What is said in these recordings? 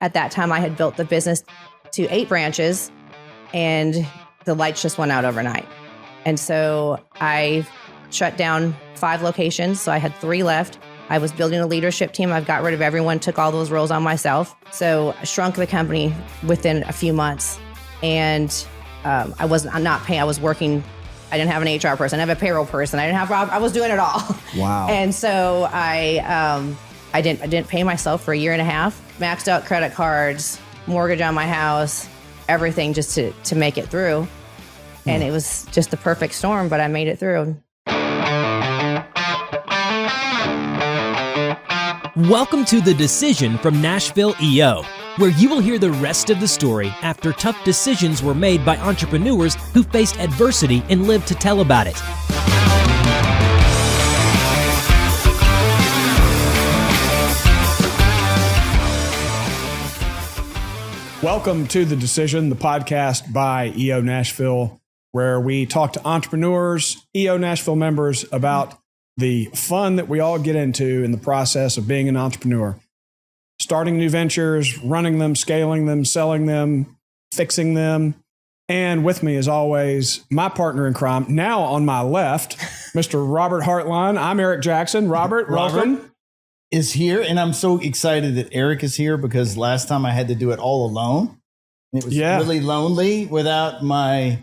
at that time I had built the business to 8 branches and the lights just went out overnight. And so I shut down 5 locations. So I had 3 left. I was building a leadership team. I've got rid of everyone, took all those roles on myself. So I shrunk the company within a few months. And I'm not paying. I was working. I didn't have an HR person. I didn't have a payroll person. I was doing it all. Wow. And so I didn't pay myself for a year and a half. Maxed out credit cards, mortgage on my house, everything just to make it through. And it was just the perfect storm, but I made it through. Welcome to The Decision from Nashville EO, where you will hear the rest of the story after tough decisions were made by entrepreneurs who faced adversity and lived to tell about it. Welcome to The Decision, the podcast by EO Nashville, where we talk to entrepreneurs, EO Nashville members about the fun that we all get into in the process of being an entrepreneur. Starting new ventures, running them, scaling them, selling them, fixing them. And with me, as always, my partner in crime, now on my left, Mr. Robert Hartline. I'm Eric Jackson. Robert, welcome. Is here, and I'm so excited that Eric is here because last time I had to do it all alone. It was really lonely without my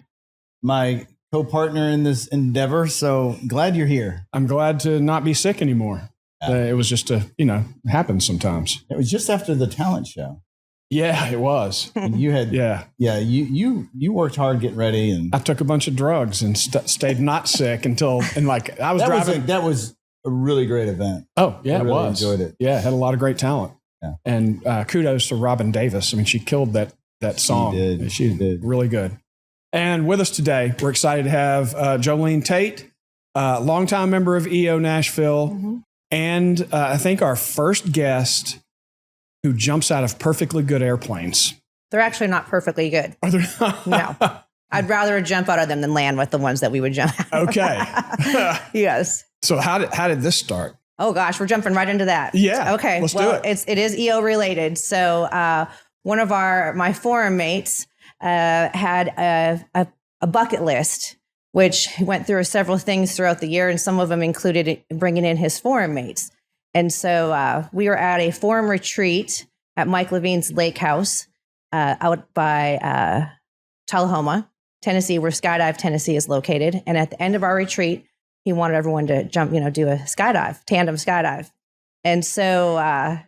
co-partner in this endeavor. So glad you're here. I'm glad to not be sick anymore. It was just happens sometimes. It was just after the talent show. Yeah, it was. And you had, you worked hard getting ready, and I took a bunch of drugs and stayed not sick until I was driving. That was a really great event. Oh yeah, I really it was. Enjoyed it. Yeah, it had a lot of great talent. Yeah. And kudos to Robin Davis. I mean, she killed that song. She did. Really good. And with us today, we're excited to have Jolene Tate, longtime member of EO Nashville, and I think our first guest who jumps out of perfectly good airplanes. They're actually not perfectly good. Are there? No. I'd rather jump out of them than land with the ones that we would jump out. Okay. Yes. So how did this start? Oh gosh, we're jumping right into that. Yeah. Okay. Let's do it. It is EO related. So one of my forum mates had a bucket list, which went through several things throughout the year, and some of them included bringing in his forum mates. And so we were at a forum retreat at Mike Levine's lake house out by Tullahoma, Tennessee, where Skydive Tennessee is located. And at the end of our retreat, he wanted everyone to jump, do a skydive, tandem skydive. And so I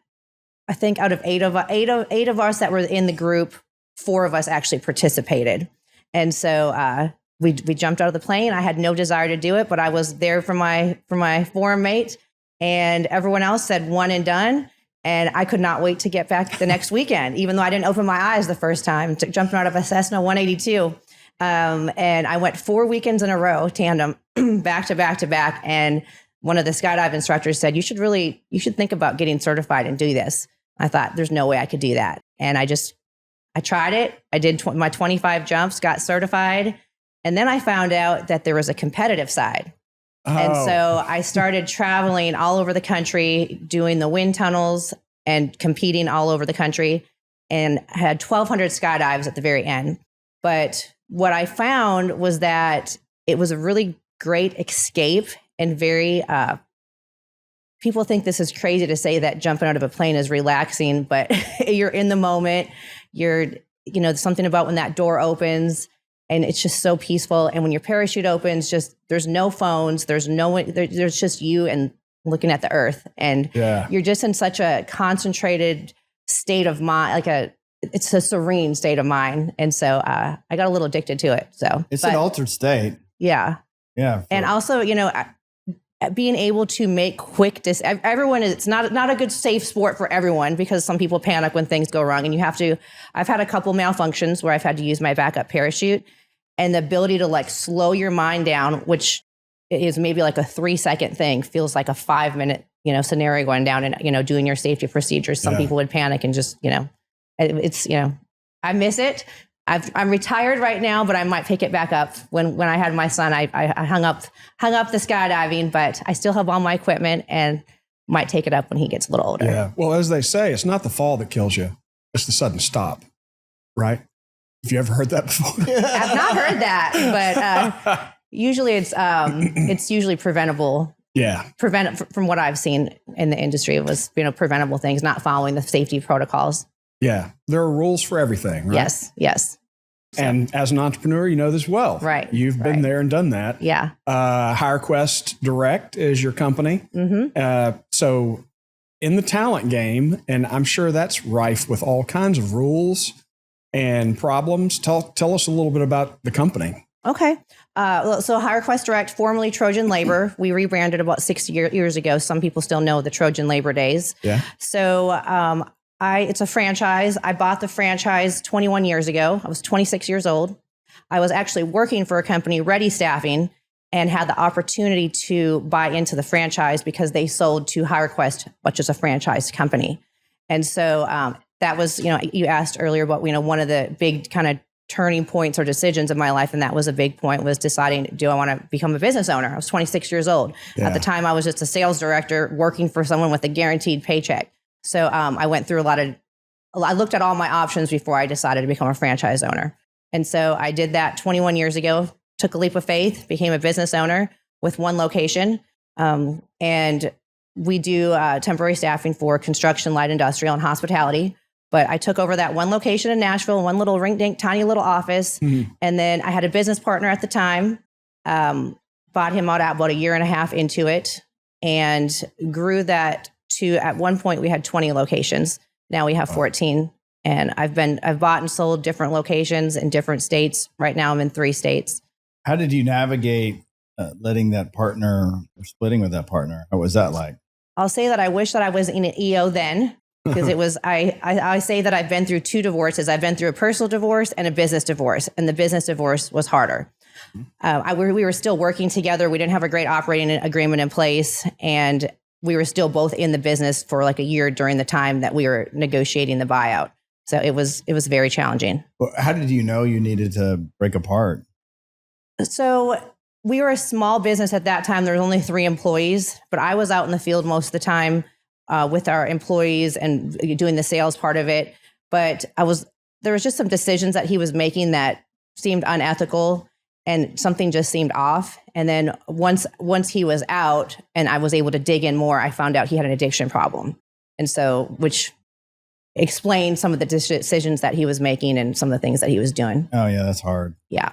think out of eight of us that were in the group, 4 of us actually participated. And so we jumped out of the plane. I had no desire to do it, but I was there for my forum mate, and everyone else said one and done. And I could not wait to get back the next weekend, even though I didn't open my eyes the first time, jumping out of a Cessna 182. And I went 4 weekends in a row, tandem, back to back to back. And one of the skydive instructors said, you should think about getting certified and do this. I thought there's no way I could do that. And I tried it. I did my 25 jumps, got certified. And then I found out that there was a competitive side. Oh. And so I started traveling all over the country, doing the wind tunnels and competing all over the country, and had 1,200 skydives at the very end. But what I found was that it was a really great escape, and very, people think this is crazy to say that jumping out of a plane is relaxing, but you're in the moment. Something about when that door opens and it's just so peaceful. And when your parachute opens, there's no phones, there's just you and looking at the earth. And you're just in such a concentrated state of mind, it's a serene state of mind. And so I got a little addicted to it. So it's an altered state. Yeah. Yeah. And also, being able to make quick it's not a good safe sport for everyone, because some people panic when things go wrong, and I've had a couple malfunctions where I've had to use my backup parachute, and the ability to slow your mind down, which is maybe a 3-second thing, feels like a 5-minute, scenario going down and, doing your safety procedures. Some people would panic and just, it's, I miss it. I'm retired right now, but I might pick it back up. When I had my son, I hung up the skydiving, but I still have all my equipment and might take it up when he gets a little older. Yeah. Well, as they say, it's not the fall that kills you. just a sudden stop, right? Have you ever heard that before? I've not heard that, but usually it's usually preventable. Yeah. From what I've seen in the industry, it was, preventable things, not following the safety protocols. Yeah. There are rules for everything, right? Yes. So. And as an entrepreneur, you know this well. Right. You've been there and done that. Yeah. HireQuest Direct is your company. Mm-hmm. So in the talent game, and I'm sure that's rife with all kinds of rules and problems. Tell us a little bit about the company. Okay. So HireQuest Direct, formerly Trojan Labor, we rebranded about 6 years ago. Some people still know the Trojan Labor days. Yeah. So it's a franchise. I bought the franchise 21 years ago. I was 26 years old. I was actually working for a company, Ready Staffing, and had the opportunity to buy into the franchise because they sold to HireQuest, which is a franchise company. And so that was, you asked earlier about, one of the big kind of turning points or decisions of my life. And that was a big point, was deciding, do I want to become a business owner? I was 26 years old. Yeah. At the time, I was just a sales director working for someone with a guaranteed paycheck. So I went through I looked at all my options before I decided to become a franchise owner. And so I did that 21 years ago, took a leap of faith, became a business owner with one location. And we do temporary staffing for construction, light industrial, and hospitality. But I took over that one location in Nashville, one little rink-dink, tiny little office. Mm-hmm. And then I had a business partner at the time, bought him out about a year and a half into it, and grew that to, at one point, we had 20 locations. Now we have 14. And I've bought and sold different locations in different states. Right now I'm in 3 states. How did you navigate letting that partner or splitting with that partner? What was that like? I'll say that I wish that I was in an EO then, because it was, I say that I've been through 2 divorces. I've been through a personal divorce and a business divorce, and the business divorce was harder. We were still working together. We didn't have a great operating agreement in place, and we were still both in the business for like a year during the time that we were negotiating the buyout. So it was very challenging. Well, how did you know you needed to break apart? So we were a small business at that time. There was only 3 employees, but I was out in the field most of the time with our employees and doing the sales part of it. But there was just some decisions that he was making that seemed unethical, and something just seemed off. And then once he was out and I was able to dig in more, I found out he had an addiction problem. And so, which explained some of the decisions that he was making and some of the things that he was doing. Oh yeah, that's hard. Yeah.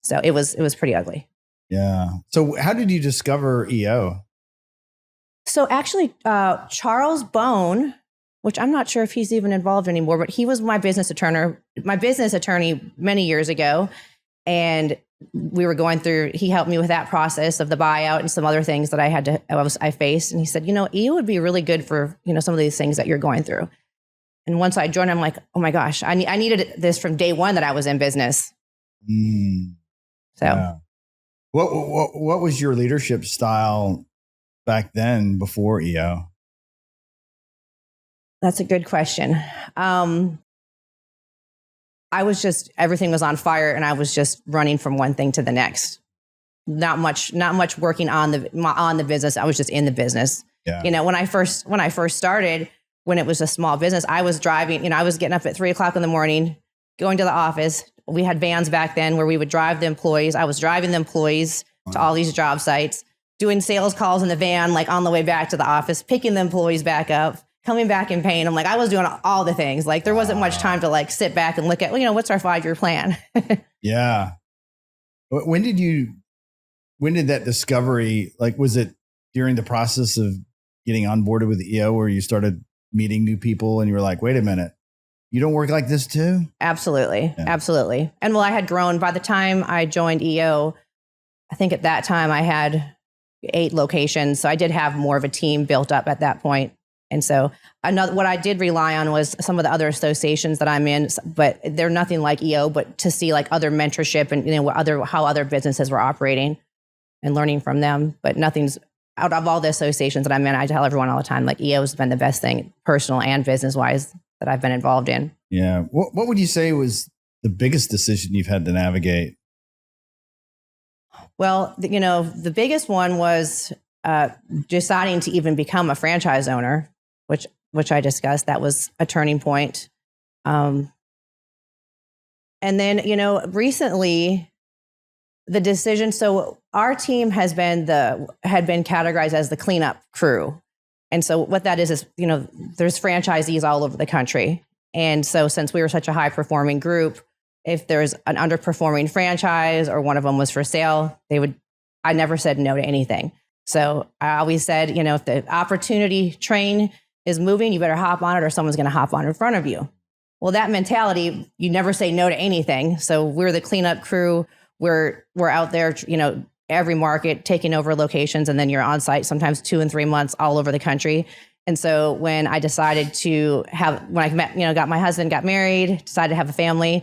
So it was pretty ugly. Yeah. So how did you discover EO? So actually, Charles Bone, which I'm not sure if he's even involved anymore, but he was my business attorney many years ago. And we were going through, he helped me with that process of the buyout and some other things that I faced. And he said, EO would be really good for, some of these things that you're going through. And once I joined, I'm like, oh my gosh, I needed this from day one that I was in business. So yeah. What was your leadership style back then before EO? That's a good question. Everything was on fire, and I was just running from one thing to the next. Not much working on the business. I was just in the business. Yeah. When I first started, when it was a small business, I was driving, I was getting up at 3:00 in the morning, going to the office. We had vans back then where we would drive the employees. I was driving the employees to all these job sites, doing sales calls in the van, like on the way back to the office, picking the employees back up, coming back and paying them. Like I was doing all the things. Like there wasn't much time to like sit back and look at, what's our 5-year plan? Yeah. When did that discovery, like, was it during the process of getting onboarded with EO where you started meeting new people and you were like, wait a minute, you don't work like this too? Absolutely. Yeah. Absolutely. And I had grown by the time I joined EO. I think at that time I had 8 locations. So I did have more of a team built up at that point. And so what I did rely on was some of the other associations that I'm in, but they're nothing like EO, but to see like other mentorship and, how other businesses were operating and learning from them. But nothing's out of all the associations that I'm in. I tell everyone all the time, like EO has been the best thing, personal and business wise, that I've been involved in. Yeah. What would you say was the biggest decision you've had to navigate? Well, the biggest one was deciding to even become a franchise owner, which I discussed. That was a turning point. And then, recently the decision, so our team had been categorized as the cleanup crew. And so what that is, there's franchisees all over the country. And so since we were such a high performing group, if there's an underperforming franchise or one of them was for sale, I never said no to anything. So I always said, if the opportunity train is moving, you better hop on it or someone's going to hop on in front of you. Well, that mentality, you never say no to anything. So we're the cleanup crew. We're out there, every market, taking over locations, and then you're on site sometimes 2 and 3 months all over the country. And so when I decided when I met, got my husband, got married, decided to have a family,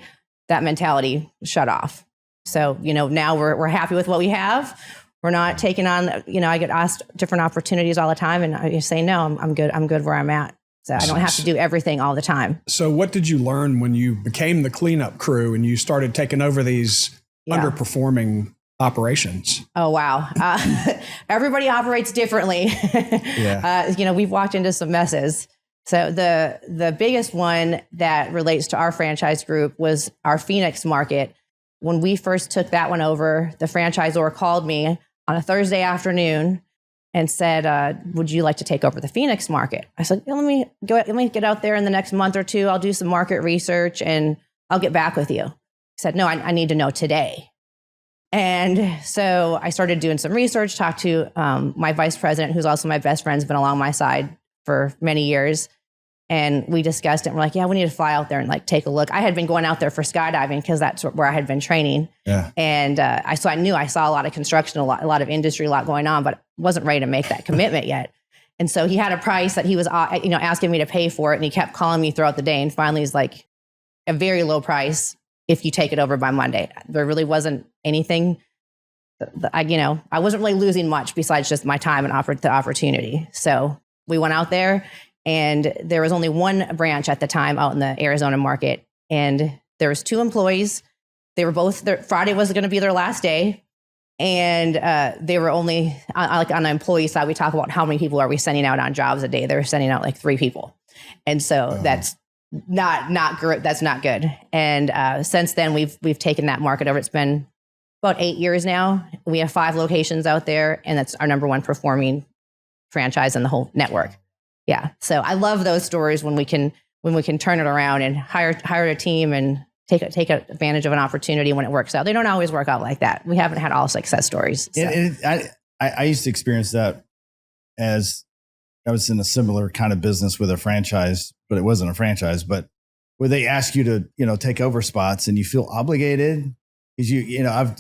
that mentality shut off. So, now we're happy with what we have. We're not taking on, I get asked different opportunities all the time, and I say, no, I'm good. I'm good where I'm at. So I don't have to do everything all the time. So what did you learn when you became the cleanup crew and you started taking over these underperforming operations? Oh, wow. Everybody operates differently. We've walked into some messes. So the biggest one that relates to our franchise group was our Phoenix market. When we first took that one over, the franchisor called me on a Thursday afternoon and said, would you like to take over the Phoenix market? I said, let me get out there in the next month or two. I'll do some market research and I'll get back with you. He said, no, I need to know today. And so I started doing some research, talked to my vice president, who's also my best friend, has been along my side for many years. And we discussed it. And we're like, yeah, we need to fly out there and take a look. I had been going out there for skydiving because that's where I had been training. Yeah. And I saw a lot of construction, a lot of industry, a lot going on, but wasn't ready to make that commitment yet. And so he had a price that he was, asking me to pay for it. And he kept calling me throughout the day. And finally he's like, a very low price if you take it over by Monday. There really wasn't anything, I wasn't really losing much besides just my time and the opportunity. So we went out there. And there was only one branch at the time out in the Arizona market. And there was 2 employees. They were both there. Friday was going to be their last day. And they were only, on the employee side, we talk about how many people are we sending out on jobs a day. They were sending out 3 people. And so that's not good. That's not good. And since then, we've taken that market over. It's been about 8 years now. We have 5 locations out there. And that's our number 1 performing franchise in the whole network. Yeah. So I love those stories when we can turn it around and hire a team and take advantage of an opportunity when it works out. They don't always work out like that. We haven't had all success stories. So. I used to experience that as I was in a similar kind of business with a franchise, but it wasn't a franchise, but where they ask you to, take over spots and you feel obligated because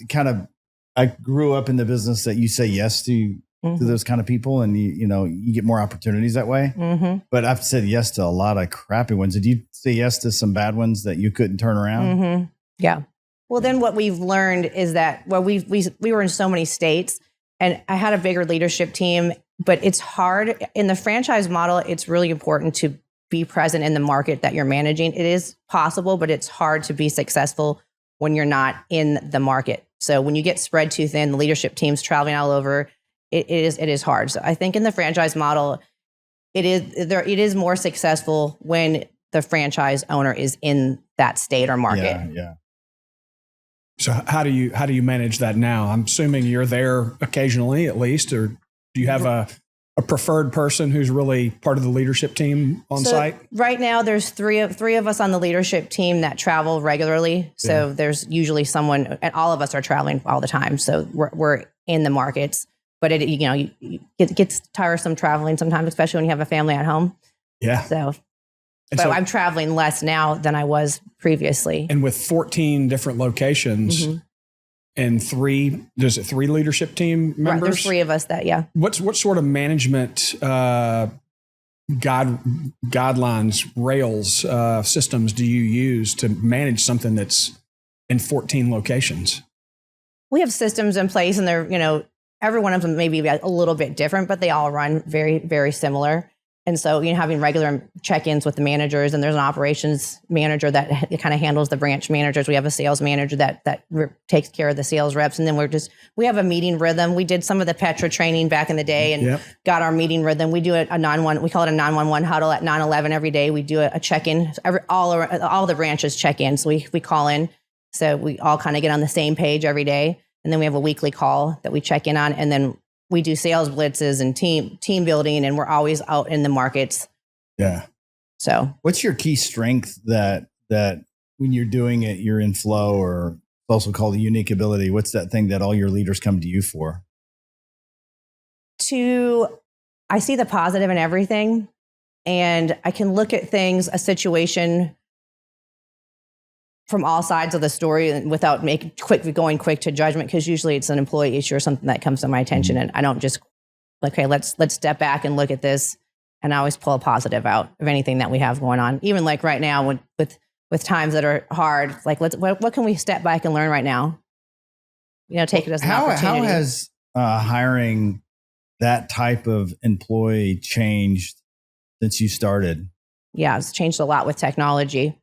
I grew up in the business that you say yes to those kind of people, and you get more opportunities that way. Mm-hmm. But I've said yes to a lot of crappy ones. Did you say yes to some bad ones that you couldn't turn around? Mm-hmm. Yeah. Well, then what we've learned is that we were in so many states, and I had a bigger leadership team. But it's hard in the franchise model. It's really important to be present in the market that you're managing. It is possible, but it's hard to be successful when you're not in the market. So when you get spread too thin, the leadership team's traveling all over. It is hard. So I think in the franchise model, it is more successful when the franchise owner is in that state or market. Yeah. So how do you manage that now? I'm assuming you're there occasionally, at least, or do you have a preferred person who's really part of the leadership team on site? Right now, there's three of us on the leadership team that travel regularly. So there's usually someone, and all of us are traveling all the time. So we're in the markets. But it gets tiresome traveling sometimes, especially when you have a family at home. Yeah. So I'm traveling less now than I was previously. And with 14 different locations and 3 leadership team members? Right, there's 3 of us that, yeah. What sort of management guidelines, rails, systems do you use to manage something that's in 14 locations? We have systems in place, and they're, every one of them may be a little bit different, but they all run very, very similar. And so, having regular check-ins with the managers, and there's an operations manager that kind of handles the branch managers. We have a sales manager that takes care of the sales reps. And then we have a meeting rhythm. We did some of the Petra training back in the day and got our meeting rhythm. We do we call it a 911 huddle at 9/11 every day. We do a check-in. All the branches check in. So we call in. So we all kind of get on the same page every day. And then we have a weekly call that we check in on. And then we do sales blitzes and team building, and we're always out in the markets. Yeah. So what's your key strength that when you're doing it, you're in flow, or it's also called a unique ability? What's that thing that all your leaders come to you for? I see the positive in everything, and I can look at things, a situation from all sides of the story without going quick to judgment, because usually it's an employee issue or something that comes to my attention, and I don't just okay, let's step back and look at this, and I always pull a positive out of anything that we have going on. Even like right now with times that are hard, like what can we step back and learn right now? Take it as an opportunity. How has hiring that type of employee changed since you started? Yeah, it's changed a lot with technology.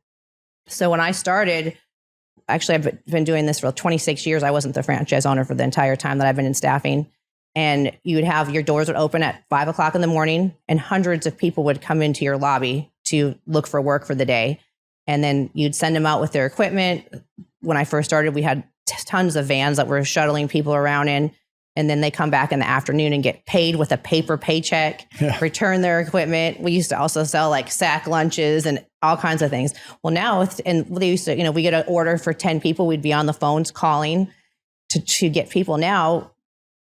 So when I started, actually, I've been doing this for 26 years. I wasn't the franchise owner for the entire time that I've been in staffing. And you would have your doors would open at 5 o'clock in the morning, and hundreds of people would come into your lobby to look for work for the day. And then you'd send them out with their equipment. When I first started, we had tons of vans that were shuttling people around in. And then they come back in the afternoon and get paid with a paper paycheck, return their equipment. We used to also sell like sack lunches and all kinds of things. Well, now, they used to, we get an order for 10 people. We'd be on the phones calling to get people. Now,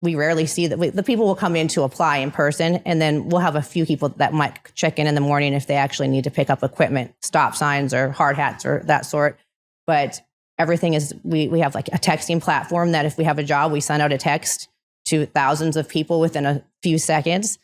we rarely see that. The people will come in to apply in person, and then we'll have a few people that might check in the morning if they actually need to pick up equipment, stop signs or hard hats or that sort. But everything is, we have like a texting platform that if we have a job, we send out a text to thousands of people within a few seconds.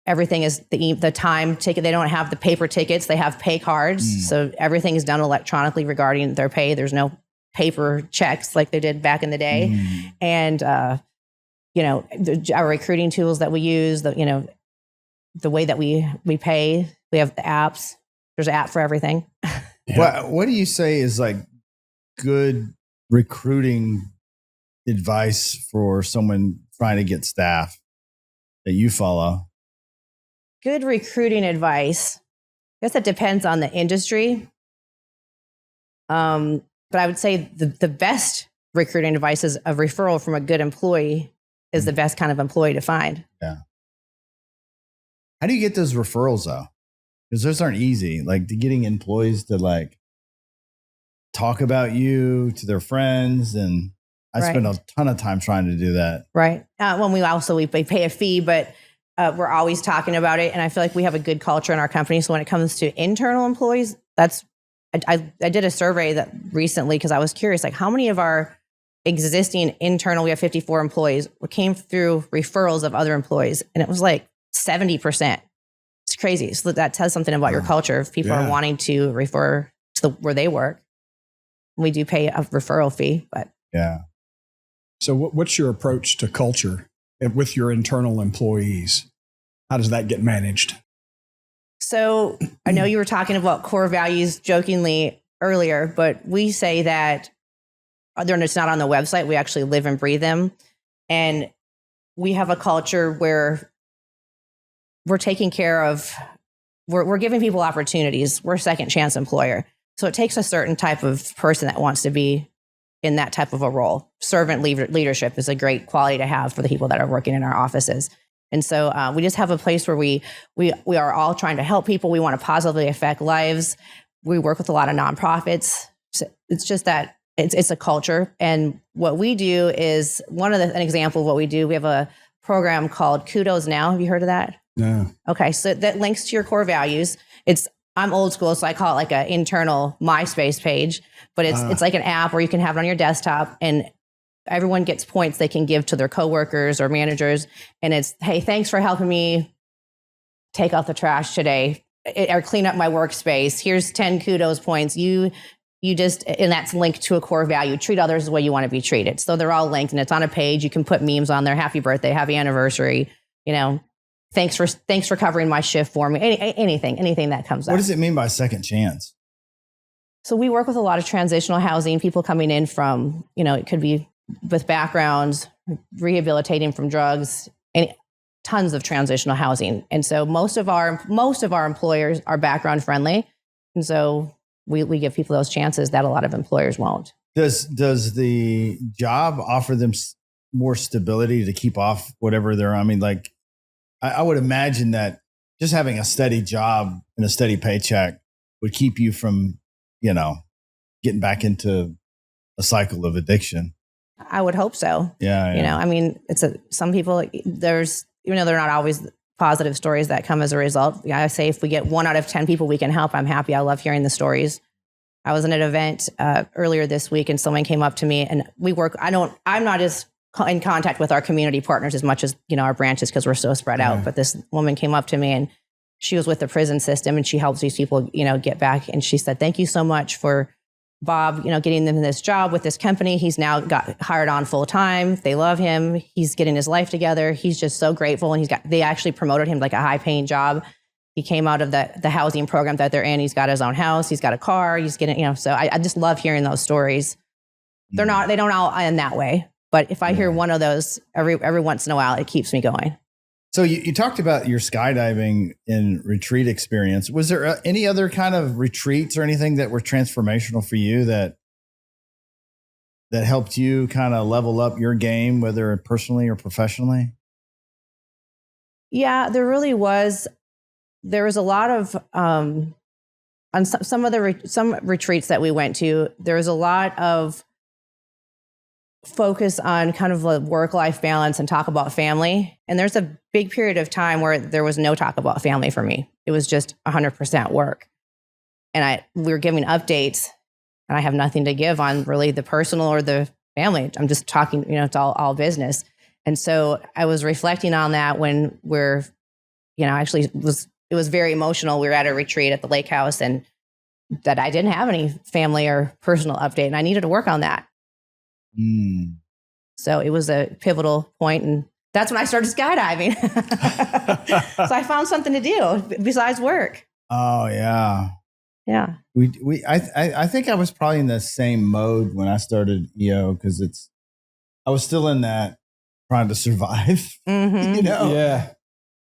Everything is the time ticket. They don't have the paper tickets. They have pay cards. So everything is done electronically regarding their pay. There's no paper checks like they did back in the day. And, our recruiting tools that we use, the way that we pay, we have the apps. There's an app for everything. What do you say is like good recruiting advice for someone trying to get staff that you follow? Good recruiting advice. I guess it depends on the industry. But I would say the best recruiting advice is a referral from a good employee is the best kind of employee to find. Yeah. How do you get those referrals though? Because those aren't easy. Like getting employees to like talk about you to their friends, and I spend a ton of time trying to do that. Right. When we pay a fee, but we're always talking about it. And I feel like we have a good culture in our company. So when it comes to internal employees, I did a survey that recently, because I was curious, like how many of our existing internal, we have 54 employees, came through referrals of other employees. And it was like 70%. It's crazy. So that tells something about your culture. If people are wanting to refer to where they work, we do pay a referral fee, but yeah. So what's your approach to culture with your internal employees? How does that get managed? So I know you were talking about core values jokingly earlier, but we say that it's not on the website. We actually live and breathe them. And we have a culture where we're taking care of, we're giving people opportunities. We're a second chance employer. So it takes a certain type of person that wants to be in that type of a role. Servant leadership is a great quality to have for the people that are working in our offices. And so we just have a place where we are all trying to help people. We want to positively affect lives. We work with a lot of nonprofits. So it's just that it's a culture. And what we do is an example of what we do. We have a program called Kudos Now. Have you heard of that? No. Okay. So that links to your core values. I'm old school, so I call it like an internal MySpace page, but it's like an app where you can have it on your desktop, and everyone gets points they can give to their coworkers or managers. And it's, hey, thanks for helping me take out the trash today or clean up my workspace. Here's 10 kudos points. And that's linked to a core value. Treat others the way you want to be treated. So they're all linked, and it's on a page. You can put memes on there. Happy birthday, happy anniversary, thanks for covering my shift for me. Anything that comes up. What does it mean by second chance? So we work with a lot of transitional housing, people coming in from, it could be with backgrounds, rehabilitating from drugs, and tons of transitional housing. And so most of our employers are background friendly. And so we give people those chances that a lot of employers won't. Does the job offer them more stability to keep off whatever they're, I would imagine that just having a steady job and a steady paycheck would keep you from, getting back into a cycle of addiction. I would hope so. Yeah. Some people, even though they're not always positive stories that come as a result. I say if we get 1 out of 10 people we can help, I'm happy. I love hearing the stories. I was in an event earlier this week and someone came up to me and I'm not as in contact with our community partners as much as, our branches because we're so spread out. But this woman came up to me and she was with the prison system and she helps these people, get back. And she said, thank you so much for Bob, getting them this job with this company. He's now got hired on full time. They love him. He's getting his life together. He's just so grateful. And they actually promoted him like a high paying job. He came out of the housing program that they're in. He's got his own house. He's got a car. He's getting, so I just love hearing those stories. They don't all end that way. But if I hear one of those every once in a while, it keeps me going. So you talked about your skydiving and retreat experience. Was there any other kind of retreats or anything that were transformational for you that helped you kind of level up your game, whether personally or professionally? Yeah, there really was. There was a lot of on some retreats that we went to. There was a lot of focus on kind of a work-life balance and talk about family. And there's a big period of time where there was no talk about family for me. It was just 100% work. And we were giving updates and I have nothing to give on really the personal or the family. I'm just talking, it's all business. And so I was reflecting on that when it was very emotional. We were at a retreat at the lake house and that I didn't have any family or personal update and I needed to work on that. So it was a pivotal point, and that's when I started skydiving. So I found something to do besides work. Oh yeah. Yeah. I think I was probably in the same mode when I started EO because I was still in that trying to survive. Mm-hmm. Yeah.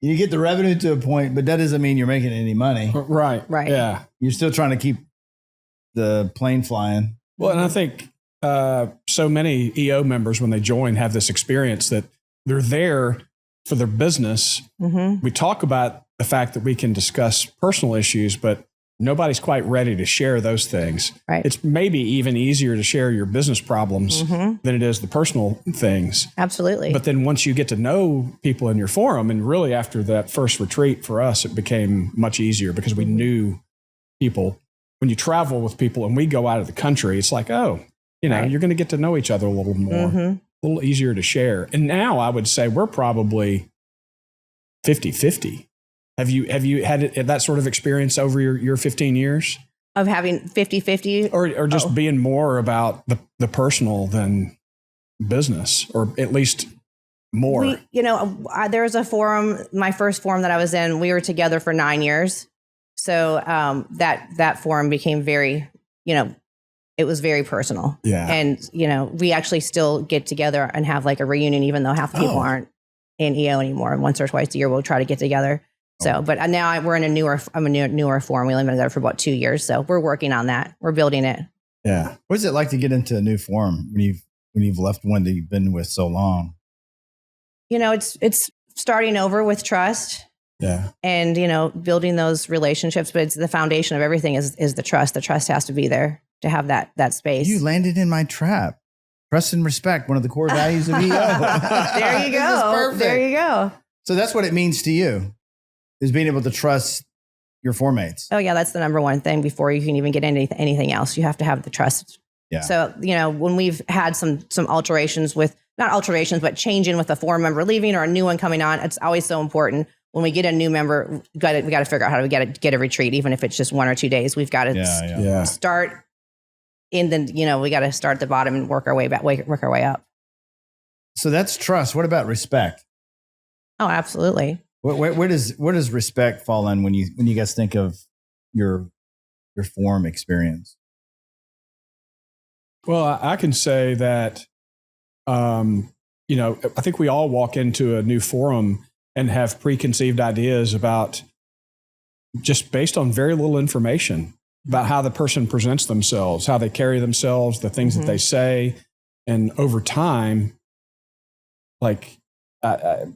You get the revenue to a point, but that doesn't mean you're making any money. Right. Yeah. You're still trying to keep the plane flying. Well, and I think so many EO members, when they join, have this experience that they're there for their business. Mm-hmm. We talk about the fact that we can discuss personal issues, but nobody's quite ready to share those things. Right. It's maybe even easier to share your business problems than it is the personal things. Absolutely. But then once you get to know people in your forum, and really after that first retreat for us, it became much easier because we knew people. When you travel with people and we go out of the country, it's like, you're going to get to know each other a little more, a little easier to share. And now I would say we're probably 50-50. Have you had that sort of experience over your 15 years? Of having 50-50? Or just being more about the personal than business, or at least more? There was a forum, my first forum that I was in, we were together for 9 years. So that forum became very, it was very personal. Yeah. And, we actually still get together and have like a reunion, even though half the people aren't in EO anymore. Once or twice a year, we'll try to get together. So, but now we're in I'm a newer forum. We only been together for about 2 years. So we're working on that. We're building it. Yeah. What is it like to get into a new forum when you've left one that you've been with so long? It's starting over with trust. Yeah. And, building those relationships, but it's the foundation of everything is the trust. The trust has to be there to have that space. You landed in my trap. Trust and respect, one of the core values of EO. There you go. This is perfect. There you go. So that's what it means to you, is being able to trust your formates. Oh yeah. That's the number one thing before you can even get into anything else. You have to have the trust. Yeah. So, when we've had some alterations not alterations, but changing with a forum member leaving or a new one coming on, it's always so important. When we get a new member, we got to figure out how to get a retreat, even if it's just 1 or 2 days. We've got to start we got to start at the bottom and work our way back, work our way up. So that's trust. What about respect? Oh, absolutely. Where does respect fall in when you guys think of your forum experience? Well, I can say that, I think we all walk into a new forum and have preconceived ideas about, just based on very little information about how the person presents themselves, how they carry themselves, the things that they say. And over time, like the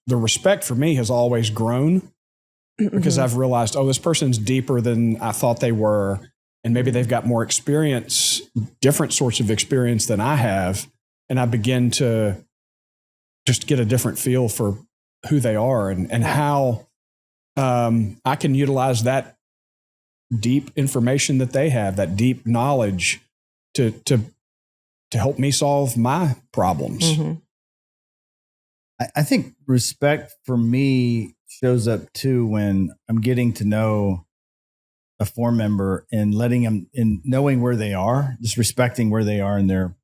respect for me has always grown because I've realized, this person's deeper than I thought they were. And maybe they've got more experience, different sorts of experience than I have. And I begin to just get a different feel for who they are and how I can utilize that deep information that they have, that deep knowledge to help me solve my problems. I think respect for me shows up too when I'm getting to know a forum member and letting them in, knowing where they are, just respecting where they are in their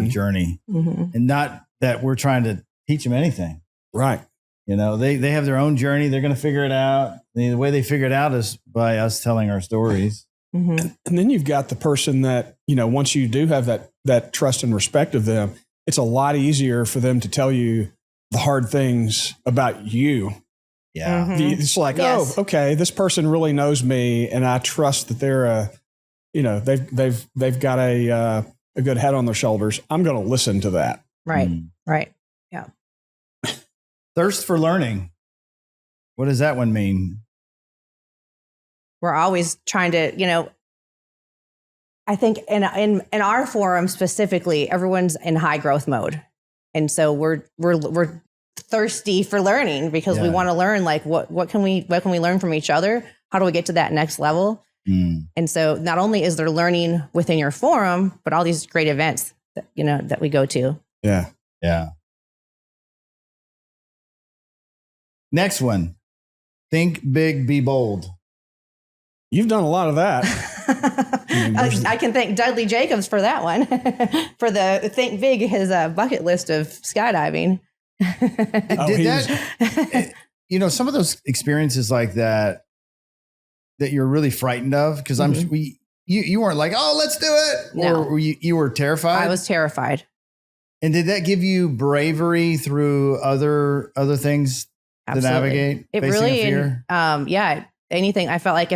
journey, and not that we're trying to teach them anything. Right. They have their own journey. They're going to figure it out. The way they figure it out is by us telling our stories. And then you've got the person that, once you do have that trust and respect of them, it's a lot easier for them to tell you the hard things about you. Yeah. It's like, okay, this person really knows me, and I trust that they're they've got a good head on their shoulders. I'm going to listen to that. Right. Right. Yeah. Thirst for learning. What does that one mean? We're always trying to, I think in our forum specifically, everyone's in high growth mode. And so we're thirsty for learning because we want to learn, like, what can we learn from each other? How do we get to that next level? And so not only is there learning within your forum, but all these great events that, that we go to. Yeah. Yeah. Next one. Think big, be bold. You've done a lot of that. I can thank Dudley Jacobs for that one, for the think big, his bucket list of skydiving. Some of those experiences like that you're really frightened of, because you weren't like, oh, let's do it. No. Or you were terrified? I was terrified. And did that give you bravery through other things to navigate? It really, anything. I felt like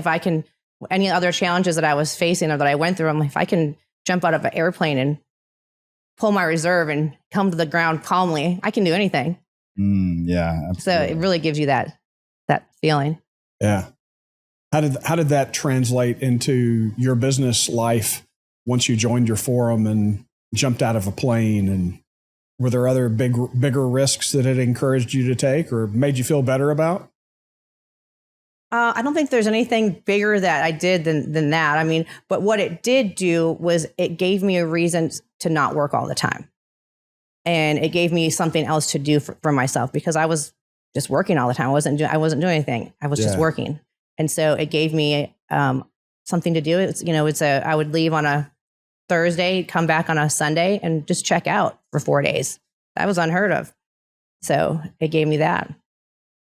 any other challenges that I was facing or that I went through, I'm like, if I can jump out of an airplane and pull my reserve and come to the ground calmly, I can do anything. Yeah. Absolutely. So it really gives you that feeling. Yeah. How did that translate into your business life once you joined your forum and jumped out of a plane? And were there other bigger risks that it encouraged you to take or made you feel better about? I don't think there's anything bigger that I did than that. I mean, but what it did do was it gave me a reason to not work all the time. And it gave me something else to do for myself, because I was just working all the time. I wasn't doing anything. I was just working. And so it gave me something to do. I would leave on a Thursday, come back on a Sunday, and just check out for 4 days. That was unheard of. So it gave me that.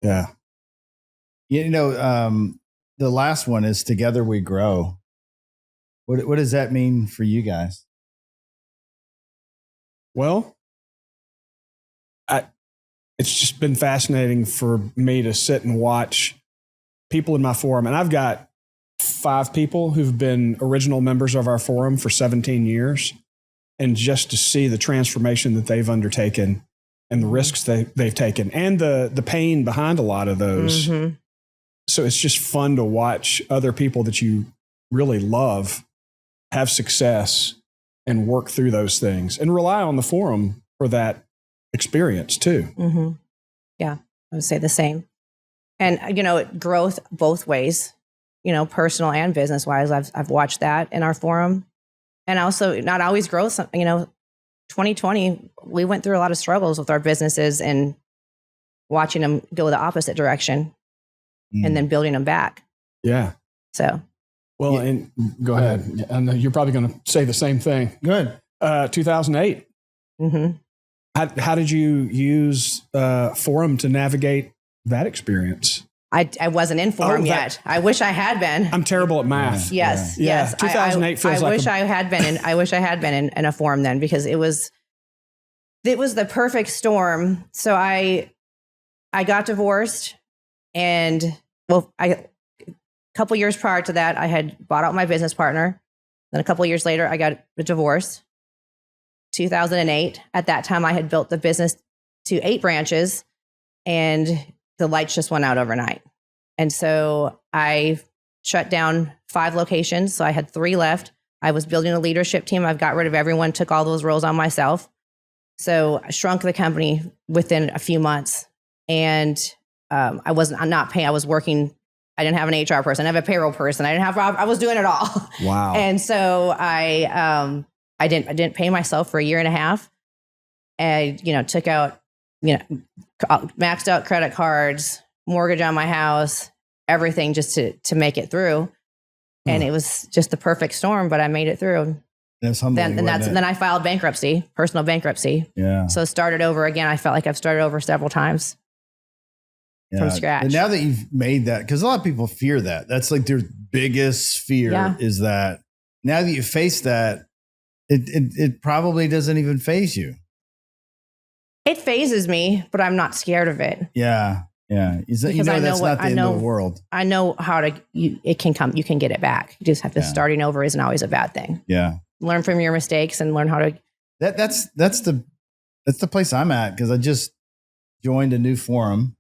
Yeah. The last one is Together We Grow. What does that mean for you guys? Well, it's just been fascinating for me to sit and watch people in my forum. And I've got 5 people who've been original members of our forum for 17 years. And just to see the transformation that they've undertaken and the risks they've taken and the pain behind a lot of those. Mm-hmm. So it's just fun to watch other people that you really love have success and work through those things and rely on the forum for that experience too. Mm-hmm. Yeah, I would say the same. And, growth both ways, personal and business wise. I've watched that in our forum. And also not always growth. 2020, we went through a lot of struggles with our businesses and watching them go the opposite direction and then building them back. Yeah. So. Well, and go ahead. I know you're probably going to say the same thing. Good. 2008. Mm-hmm. How did you use forum to navigate that experience? I wasn't in forum yet. I wish I had been. I'm terrible at math. Yes. 2008 feels like I had been in. I wish I had been in a forum then, because it was the perfect storm. So I got divorced, and a couple years prior to that, I had bought out my business partner. Then a couple years later, I got a divorce. 2008. At that time, I had built the business to 8 branches, and the lights just went out overnight. And so I shut down 5 locations. So I had 3 left. I was building a leadership team. I've got rid of everyone, took all those roles on myself. So I shrunk the company within a few months. And I'm not paying. I was working. I didn't have an HR person. I have a payroll person. I was doing it all. Wow. And so I didn't pay myself for a year and a half. And, took out, maxed out credit cards, mortgage on my house, everything just to make it through. And it was just the perfect storm, but I made it through. That's humbling. Then I filed bankruptcy, personal bankruptcy. Yeah. So started over again. I felt like I've started over several times from scratch. And now that you've made that, because a lot of people fear that. That's like their biggest fear is that now that you face that, it probably doesn't even faze you. It phases me, but I'm not scared of it. Yeah. Yeah. That's not the end of the world. I know how it can come. You can get it back. You just have to starting over isn't always a bad thing. Yeah. Learn from your mistakes and learn how to. That's the place I'm at, because I just joined a new forum,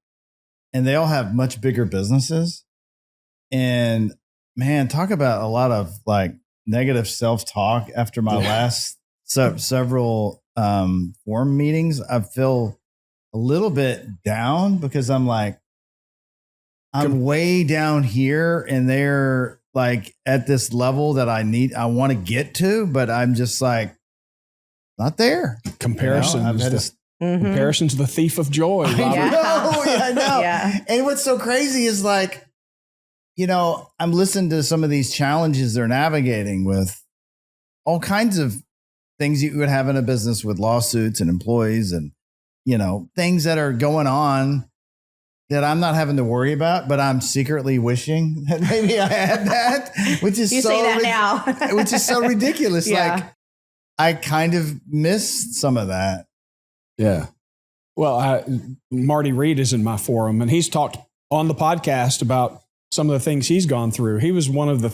and they all have much bigger businesses. And man, talk about a lot of like negative self-talk after my last several forum meetings. I feel a little bit down, because I'm like, I'm way down here, and they're like at this level that I want to get to, but I'm just like not there. Comparison's the thief of joy. I know. Yeah. And what's so crazy is like, I'm listening to some of these challenges they're navigating with all kinds of things you would have in a business, with lawsuits and employees and, things that are going on that I'm not having to worry about, but I'm secretly wishing that maybe I had that, which is you say that now, which is so ridiculous. Yeah. Like I kind of missed some of that. Yeah. Well, Marty Reed is in my forum, and he's talked on the podcast about some of the things he's gone through. He was one of the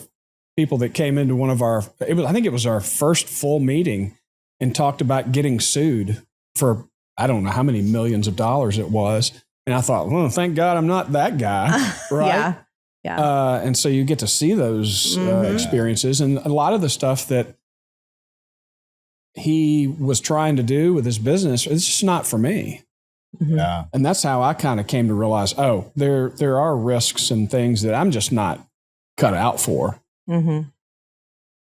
people that came into I think it was our first full meeting, and talked about getting sued for, I don't know how many millions of dollars it was. And I thought, well, thank God I'm not that guy. Right. Yeah. And so you get to see those experiences, and a lot of the stuff that he was trying to do with his business, it's just not for me. Mm-hmm. Yeah. And that's how I kind of came to realize, there are risks and things that I'm just not cut out for. Mm-hmm.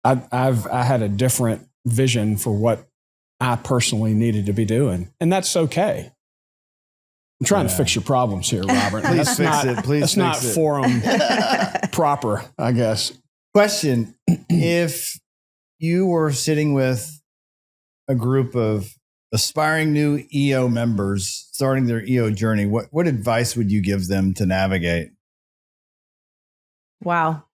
I had a different vision for what I personally needed to be doing, and that's okay. I'm trying to fix your problems here, Robert. Please fix it. That's not forum proper, I guess. Question: if you were sitting with a group of aspiring new EO members starting their EO journey, what advice would you give them to navigate? Wow.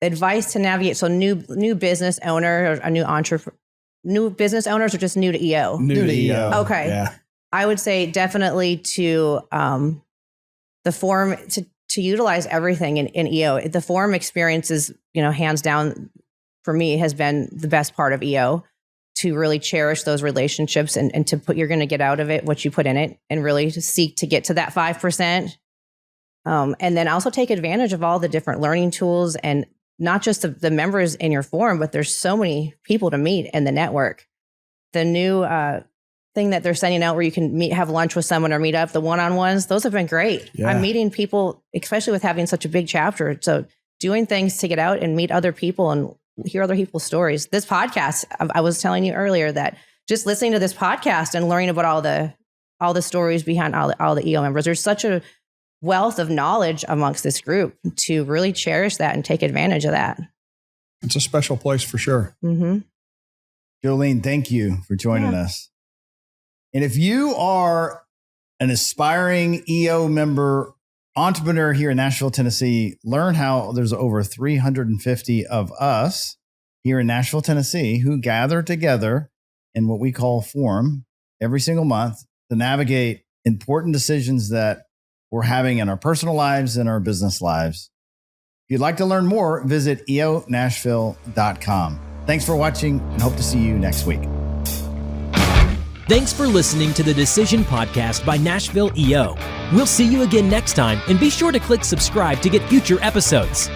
Advice to navigate. So new business owner, or a new entrepreneur, new business owners, or just new to EO? New to EO. Okay. Yeah. I would say definitely to the forum, to utilize everything in EO. The forum experience is, hands down for me, has been the best part of EO, to really cherish those relationships and to put, you're going to get out of it what you put in it, and really to seek to get to that 5%. And then also take advantage of all the different learning tools, and not just the members in your forum, but there's so many people to meet in the network. The new thing that they're sending out where you can have lunch with someone or meet up, the one-on-ones, those have been great. Yeah. I'm meeting people, especially with having such a big chapter. So doing things to get out and meet other people and hear other people's stories. This podcast, I was telling you earlier that just listening to this podcast and learning about all the stories behind all the EO members, there's such a wealth of knowledge amongst this group to really cherish that and take advantage of that. It's a special place for sure. Mm-hmm. Jolene, thank you for joining us. And if you are an aspiring EO member entrepreneur here in Nashville, Tennessee, learn how there's over 350 of us here in Nashville, Tennessee, who gather together in what we call forum every single month to navigate important decisions that we're having in our personal lives and our business lives. If you'd like to learn more, visit eonashville.com. Thanks for watching and hope to see you next week. Thanks for listening to the Decision Podcast by Nashville EO. We'll see you again next time, and be sure to click subscribe to get future episodes.